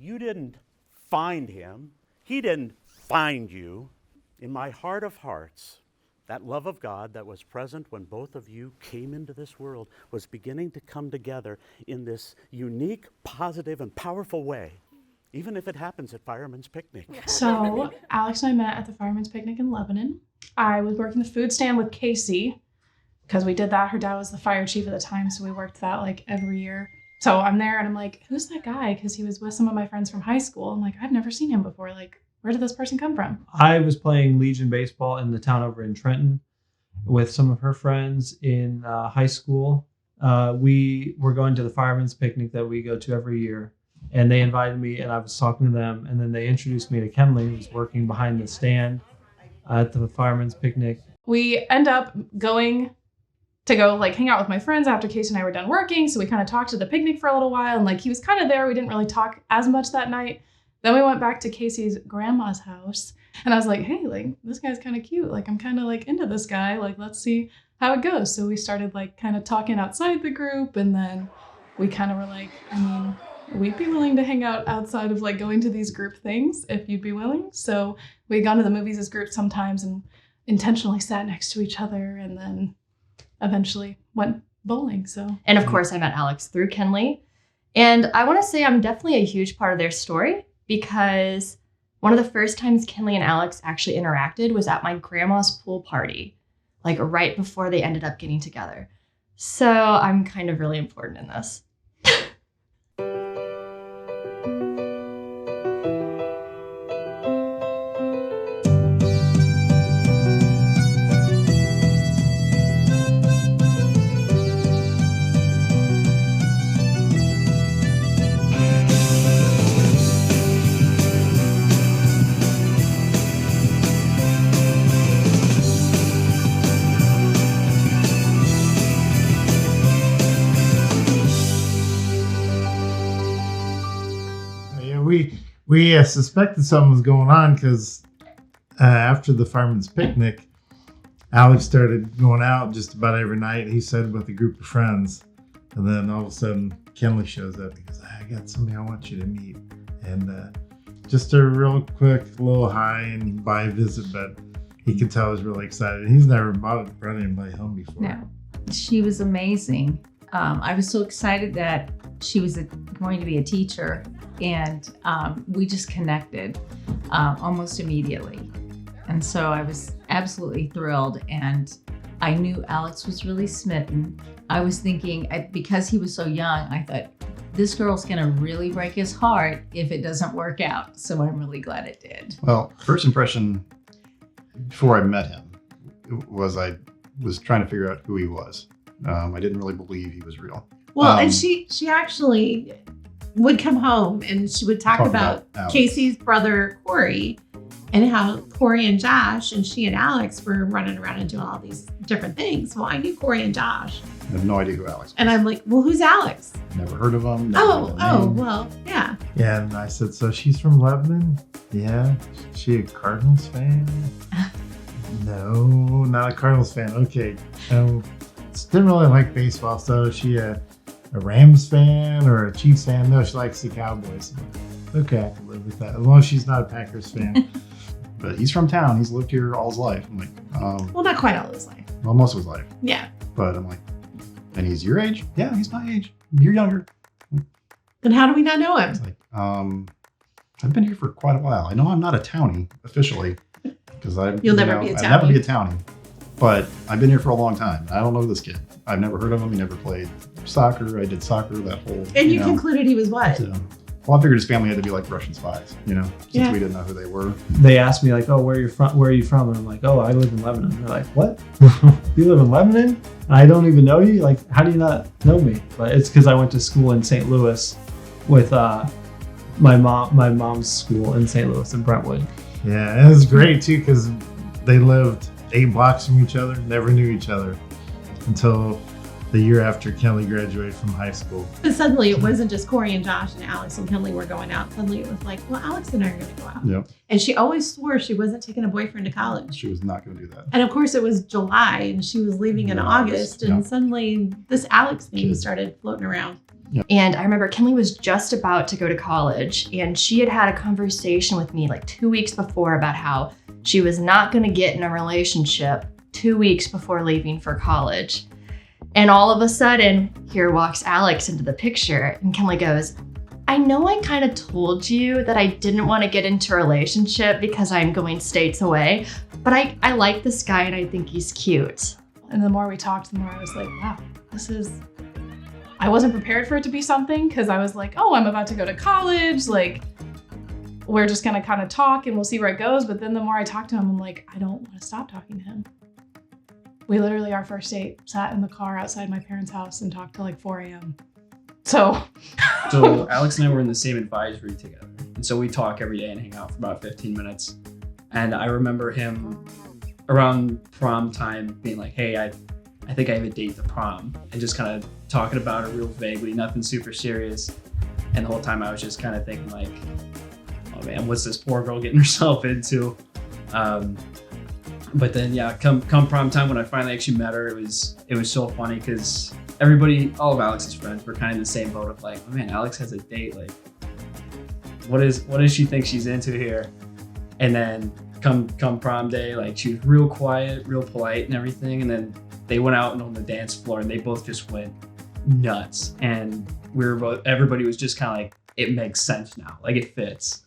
You didn't find him. He didn't find you. In my heart of hearts, that love of God that was present when both of you came into this world was beginning to come together in this unique, positive, and powerful way, even if it happens at Fireman's Picnic. So Alex and I met at the Fireman's Picnic in Lebanon. I was working the food stand with Casey because we did that. Her dad was the fire chief at the time, so we worked that like every year. So I'm there and I'm like, who's that guy? Because he was with some of my friends from high school. I'm like, I've never seen him before. Like, where did this person come from? I was playing Legion baseball in the town over in Trenton with some of her friends in high school. We were going to the Fireman's Picnic that we go to every year. And they invited me and I was talking to them. And then they introduced me to Kenlea, who was working behind the stand at the Fireman's Picnic. We end up going to go like hang out with my friends after Casey and I were done working. So we kind of talked at the picnic for a little while. And like he was kind of there. We didn't really talk as much that night. Then we went back to Casey's grandma's house. And I was like, hey, like this guy's kind of cute. Like I'm kind of like into this guy. Like let's see how it goes. So we started like kind of talking outside the group. And then we kind of were like, I mean, we'd be willing to hang out outside of like going to these group things if you'd be willing. So we had gone to the movies as groups sometimes and intentionally sat next to each other and then eventually went bowling. So and of course I met Alex through Kenlea. And I want to say I'm definitely a huge part of their story because one of the first times Kenlea and Alex actually interacted was at my grandma's pool party, like right before they ended up getting together. So I'm kind of really important in this. We suspected something was going on because after the Fireman's Picnic, Alex started going out just about every night, he said, with a group of friends. And then all of a sudden, Kenlea shows up because I got somebody I want you to meet. And just a real quick little hi and bye visit, but he could tell I was really excited. He's never brought anybody home before. No, she was amazing. I was so excited that she was going to be a teacher, and we just connected almost immediately. And so I was absolutely thrilled, and I knew Alex was really smitten. I was thinking, because he was so young, I thought, this girl's gonna really break his heart if it doesn't work out. So I'm really glad it did. Well, first impression before I met him was I was trying to figure out who he was. I didn't really believe he was real. Well, and she actually would come home and she would talk about Casey's brother, Corey, and how Corey and Josh and she and Alex were running around and doing all these different things. Well, I knew Corey and Josh. I have no idea who Alex was. And I'm like, well, who's Alex? Never heard of him. Well, yeah. Yeah, and I said, so she's from Lebanon? Yeah. Is she a Cardinals fan? No, not a Cardinals fan. Okay. Didn't really like baseball, so is she a Rams fan or a Chiefs fan? No, she likes the Cowboys. Okay, I can live with that as long as she's not a Packers fan. But he's from town. He's lived here all his life. I'm like, well, not quite all his life. Well, most of his life. Yeah. But I'm like, and he's your age? Yeah, he's my age. You're younger. Then how do we not know him? It's like, I've been here for quite a while. I know I'm not a townie officially because You'll never be a townie. I'll never be a townie. But I've been here for a long time. I don't know this kid. I've never heard of him. He never played soccer. I did soccer that whole. And you concluded he was what? Well, I figured his family had to be like Russian spies, since we didn't know who they were. They asked me like, "Oh, where are you from? Where are you from?" And I'm like, "Oh, I live in Lebanon." They're like, "What? You live in Lebanon? I don't even know you. Like, how do you not know me?" But it's because I went to school in St. Louis with my mom's school in St. Louis in Brentwood. Yeah, and it was great too because they lived 8 blocks from each other, never knew each other until the year after Kenlea graduated from high school. But suddenly it wasn't just Corey and Josh and Alex and Kenlea were going out. Suddenly it was like, well, Alex and I are going to go out. Yep. And she always swore she wasn't taking a boyfriend to college. She was not going to do that. And of course it was July and she was leaving in August. And suddenly this Alex thing started floating around. Yeah. And I remember Kenlea was just about to go to college, and she had had a conversation with me like 2 weeks before about how she was not going to get in a relationship 2 weeks before leaving for college. And all of a sudden, here walks Alex into the picture, and Kenlea goes, I know I kind of told you that I didn't want to get into a relationship because I'm going states away, but I like this guy and I think he's cute. And the more we talked, the more I was like, wow, I wasn't prepared for it to be something, because I was like, oh, I'm about to go to college. Like, we're just going to kind of talk and we'll see where it goes. But then the more I talked to him, I'm like, I don't want to stop talking to him. We literally, our first date, sat in the car outside my parents' house and talked till like 4 a.m. So Alex and I were in the same advisory together. And so we talk every day and hang out for about 15 minutes. And I remember him around prom time being like, hey, I think I have a date to prom. And just kind of talking about it real vaguely, nothing super serious. And the whole time I was just kind of thinking like, oh man, what's this poor girl getting herself into? But then yeah, come prom time when I finally actually met her, it was so funny because all of Alex's friends were kind of in the same boat of like, oh man, Alex has a date. Like, what does she think she's into here? And then come prom day, like she was real quiet, real polite and everything. And then they went out and on the dance floor and they both just went nuts. And everybody was just kind of like, it makes sense now. Like it fits.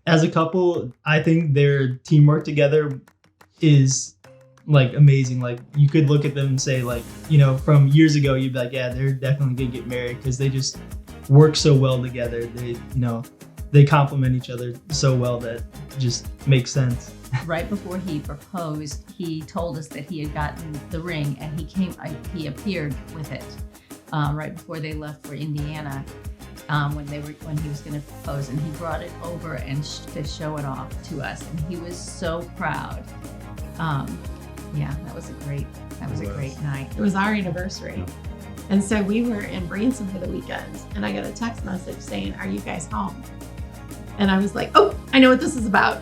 As a couple, I think their teamwork together is like amazing. Like you could look at them and say like, you know, from years ago, you'd be like, yeah, they're definitely gonna get married because they just work so well together. They complement each other so well that it just makes sense. Right before he proposed, he told us that he had gotten the ring, and he appeared with it right before they left for Indiana when he was going to propose, and he brought it over and to show it off to us, and he was so proud. Yeah, that was a great night. It was our anniversary. And so we were in Branson for the weekend, and I got a text message saying, are you guys home? And I was like, oh, I know what this is about.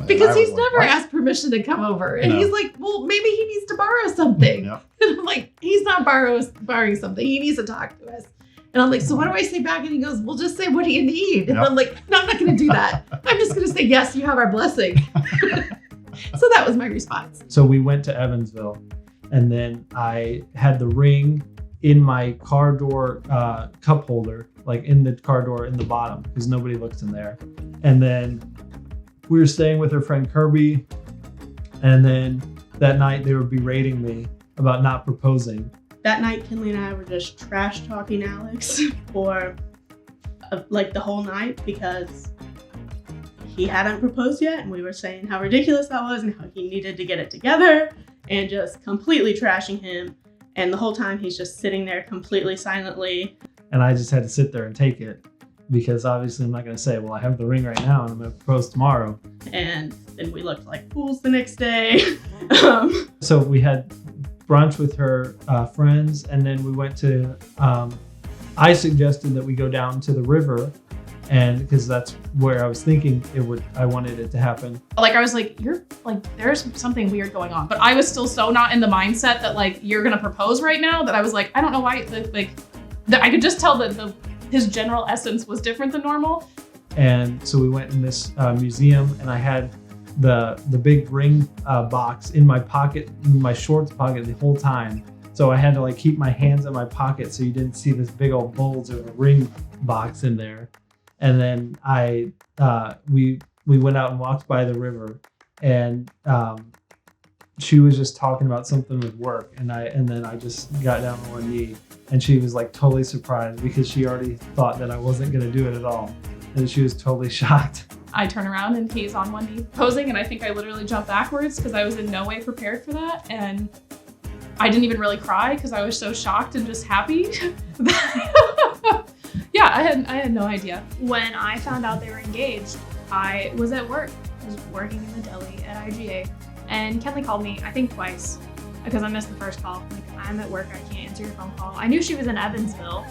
Because he's never asked permission to come over. And he's like, well, maybe he needs to borrow something. Yep. And I'm like, he's not borrowing something. He needs to talk to us. And I'm like, so what do I say back? And he goes, well, just say, what do you need? And I'm like, no, I'm not going to do that. I'm just going to say, yes, you have our blessing. So that was my response. So we went to Evansville, and then I had the ring in my car door cup holder, like in the car door in the bottom, because nobody looks in there. And then we were staying with her friend Kirby, and then that night they were berating me about not proposing. That night, Kenlea and I were just trash talking Alex for like the whole night because he hadn't proposed yet, and we were saying how ridiculous that was and how he needed to get it together, and just completely trashing him. And the whole time he's just sitting there completely silently. And I just had to sit there and take it, because obviously I'm not going to say, well, I have the ring right now and I'm going to propose tomorrow. And then we looked like fools the next day. So we had brunch with her friends, and then we went to, I suggested that we go down to the river, and because that's where I was thinking I wanted it to happen. Like I was like, there's something weird going on. But I was still so not in the mindset that like, you're going to propose right now, that I was like, I don't know why, I could just tell that his general essence was different than normal. And so we went in this museum, and I had the big ring box in my pocket, in my shorts pocket the whole time. So I had to like keep my hands in my pocket so you didn't see this big old bulge of a ring box in there. And then we went out and walked by the river, and she was just talking about something with work, and then I just got down on one knee, and she was like totally surprised because she already thought that I wasn't going to do it at all, and she was totally shocked. I turn around and Kay's on one knee posing, and I think I literally jumped backwards because I was in no way prepared for that, and I didn't even really cry because I was so shocked and just happy. Yeah, I had no idea. When I found out they were engaged, I was at work. I was working in the deli at IGA, and Kenlea called me, I think twice, because I missed the first call. Like, I'm at work, I can't answer your phone call. I knew she was in Evansville,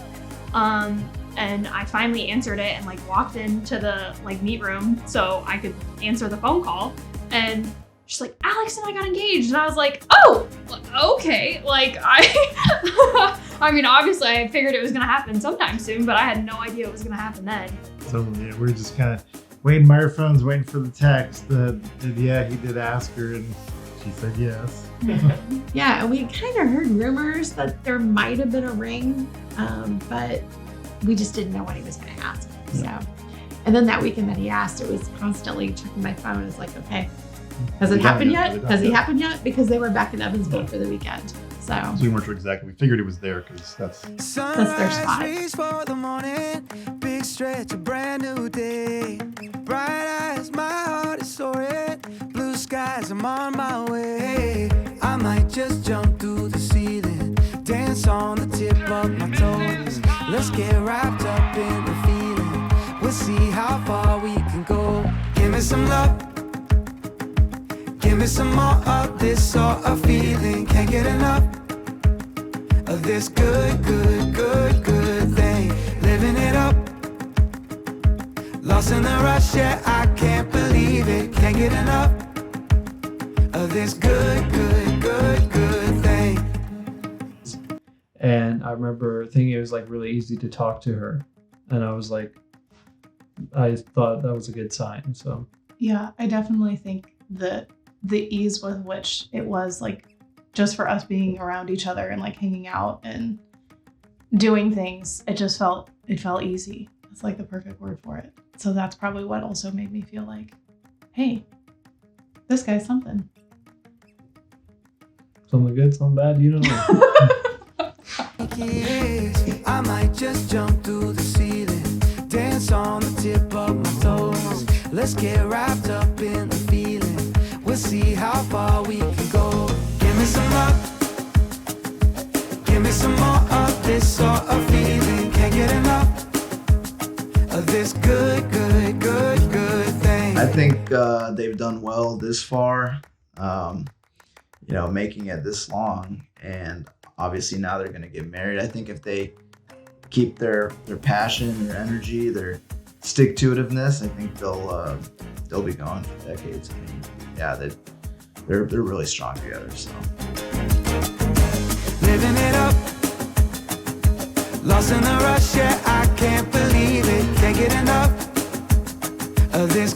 and I finally answered it and like walked into the like meet room so I could answer the phone call. And she's like, Alex and I got engaged, and I was like, oh, okay. Like I mean, obviously, I figured it was going to happen sometime soon, but I had no idea it was going to happen then. So yeah, we're just kind of waiting by our phones, waiting for the text that yeah, he did ask her, and she said yes. Yeah, and we kind of heard rumors that there might have been a ring, but we just didn't know what he was going to ask. So, and then that weekend that he asked, it was constantly checking my phone. It's like, okay, has it happened yet? Has he happened yet? Because they were back in Evansville for the weekend. So we weren't sure exactly. We figured it was there because that's their spot. For the morning, big stretch, a brand new day. Bright eyes, my heart is soaring. Blue skies, I'm on my way. I might just jump through the ceiling, dance on the tip of my toes. Let's get wrapped up in the feeling. We'll see how far we can go. Give me some love. Give me some more of this sort of feeling. Can't get enough of this good, good, good, good thing. Living it up. Lost in the rush, yeah, I can't believe it. Can't get enough of this good, good, good, good thing. And I remember thinking it was like really easy to talk to her. And I was like, I thought that was a good sign. So Yeah, I definitely think that the ease with which it was like just for us being around each other and like hanging out and doing things, it felt easy. It's like the perfect word for it. So that's probably what also made me feel like, hey, this guy's something. something good, something bad, you don't know. I might just jump through the ceiling, dance on the tip of my toes. Let's get wrapped up in the feeling. We'll see how far we can go. Give me some love. Give me some more of this sort of feeling. Can't get enough of this good, good, good, good thing. I think they've done well this far, making it this long, and obviously now they're going to get married. I think if they keep their passion, their energy, their stick-to-itiveness, I think they'll be going for decades. I mean, yeah, they're really strong together. So Living it up, lost in the rush, yeah, I can't believe it. Can't get enough of this